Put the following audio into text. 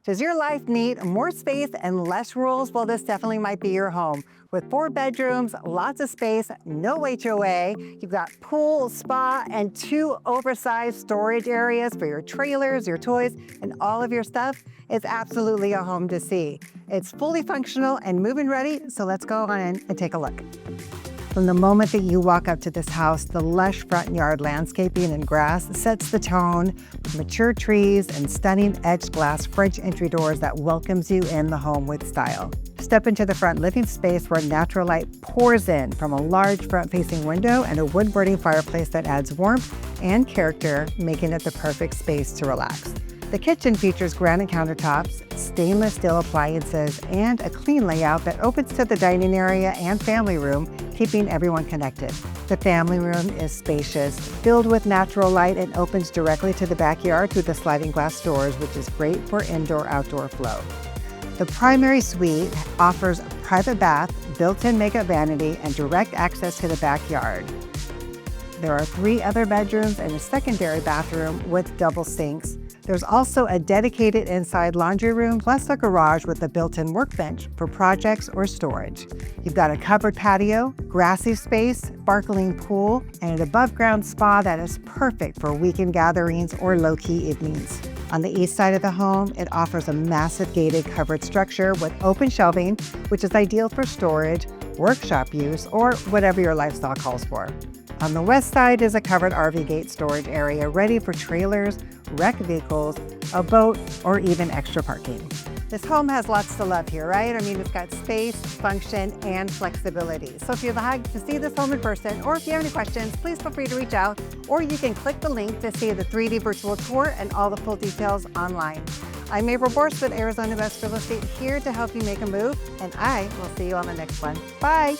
Does your life need more space and less rules? Well, this definitely might be your home. With 4 bedrooms, lots of space, no HOA, you've got pool, spa, and 2 oversized storage areas for your trailers, your toys, and all of your stuff. It's absolutely a home to see. It's fully functional and move-in ready, so let's go on in and take a look. From the moment that you walk up to this house, the lush front yard landscaping and grass sets the tone with mature trees and stunning edged glass French entry doors that welcomes you in the home with style. Step into the front living space where natural light pours in from a large front-facing window and a wood-burning fireplace that adds warmth and character, making it the perfect space to relax. The kitchen features granite countertops, stainless steel appliances, and a clean layout that opens to the dining area and family room, keeping everyone connected. The family room is spacious, filled with natural light, and opens directly to the backyard through the sliding glass doors, which is great for indoor-outdoor flow. The primary suite offers a private bath, built-in makeup vanity, and direct access to the backyard. There are 3 other bedrooms and a secondary bathroom with double sinks. There's also a dedicated inside laundry room, plus a garage with a built-in workbench for projects or storage. You've got a covered patio, grassy space, sparkling pool, and an above-ground spa that is perfect for weekend gatherings or low-key evenings. On the east side of the home, it offers a massive gated covered structure with open shelving, which is ideal for storage, workshop use, or whatever your lifestyle calls for. On the west side is a covered RV gate storage area ready for trailers, wrecked vehicles, a boat, or even extra parking. This home has lots to love here, right? I mean, it's got space, function, and flexibility. So if you'd like to see this home in person, or if you have any questions, please feel free to reach out, or you can click the link to see the 3D virtual tour and all the full details online. I'm Apryle Borst with Arizona Best Real Estate, here to help you make a move, and I will see you on the next one. Bye.